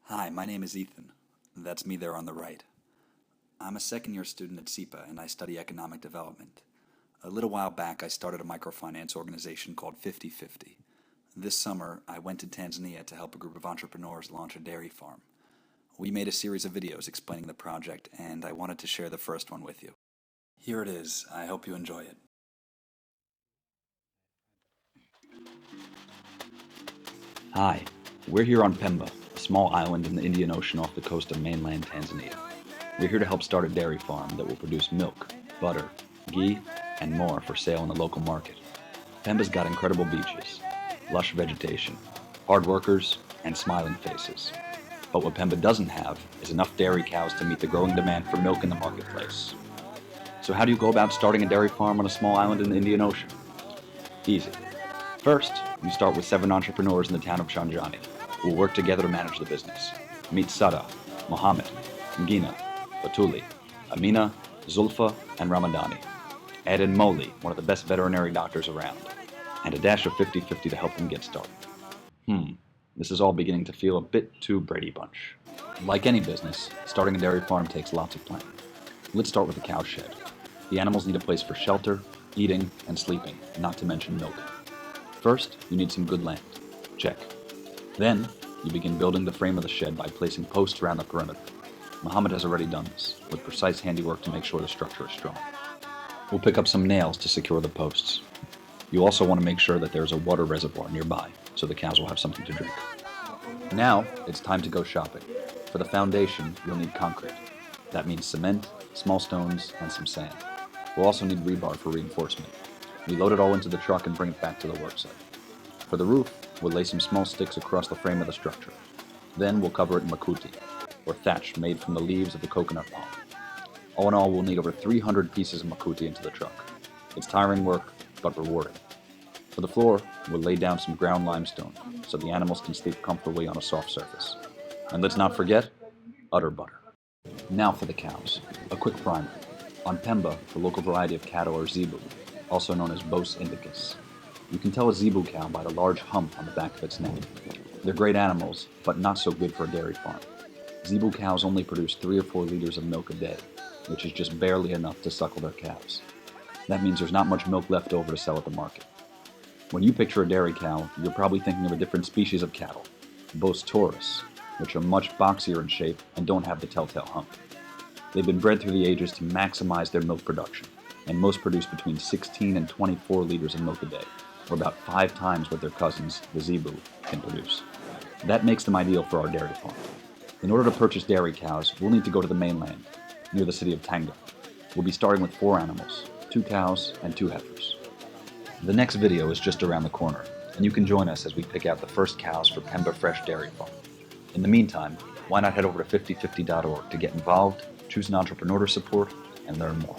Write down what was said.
Hi, my name is Ethan. That's me there on the right. I'm a second-year student at SIPA and I study economic development. A little while back I started a microfinance organization called 50/50. This summer I went to Tanzania to help a group of entrepreneurs launch a dairy farm. We made a series of videos explaining the project and I wanted to share the first one with you. Here it is. I hope you enjoy it. Hi, we're here on Pemba, a small island in the Indian Ocean off the coast of mainland Tanzania. We're here to help start a dairy farm that will produce milk, butter, ghee, and more for sale in the local market. Pemba's got incredible beaches, lush vegetation, hard workers, and smiling faces. But what Pemba doesn't have is enough dairy cows to meet the growing demand for milk in the marketplace. So how do you go about starting a dairy farm on a small island in the Indian Ocean? Easy. First, you start with 7 entrepreneurs in the town of Shanjani who will work together to manage the business. Meet Sada, Mohammed, Ngina, Batuli, Amina, Zulfa, and Ramadani. Add in Moli, one of the best veterinary doctors around, and a dash of 50/50 to help them get started. This is all beginning to feel a bit too Brady Bunch. Like any business, starting a dairy farm takes lots of planning. Let's start with the cow shed. The animals need a place for shelter, eating, and sleeping, not to mention milking. First, you need some good land. Check. Then, you begin building the frame of the shed by placing posts around the perimeter. Muhammad has already done this, with precise handiwork to make sure the structure is strong. We'll pick up some nails to secure the posts. You also want to make sure that there's a water reservoir nearby, so the cows will have something to drink. Now, it's time to go shopping. For the foundation, you'll need concrete. That means cement, small stones, and some sand. We'll also need rebar for reinforcement. We load it all into the truck and bring it back to the worksite. For the roof, we'll lay some small sticks across the frame of the structure. Then we'll cover it in makuti, or thatch made from the leaves of the coconut palm. All in all, we'll need over 300 pieces of makuti into the truck. It's tiring work, but rewarding. For the floor, we'll lay down some ground limestone, so the animals can sleep comfortably on a soft surface. And let's not forget, udder butter. Now for the cows. A quick primer. On Pemba, the local variety of cattle are zebu, also known as Bos indicus. You can tell a zebu cow by the large hump on the back of its neck. They're great animals, but not so good for a dairy farm. Zebu cows only produce 3 or 4 liters of milk a day, which is just barely enough to suckle their calves. That means there's not much milk left over to sell at the market. When you picture a dairy cow, you're probably thinking of a different species of cattle, Bos taurus, which are much boxier in shape and don't have the telltale hump. They've been bred through the ages to maximize their milk production, and most produce between 16 and 24 liters of milk a day, or about 5 times what their cousins, the zebu, can produce. That makes them ideal for our dairy farm. In order to purchase dairy cows, we'll need to go to the mainland, near the city of Tanga. We'll be starting with 4 animals, 2 cows and 2 heifers. The next video is just around the corner, and you can join us as we pick out the first cows for Pemba Fresh Dairy Farm. In the meantime, why not head over to 5050.org to get involved, choose an entrepreneur to support, and learn more.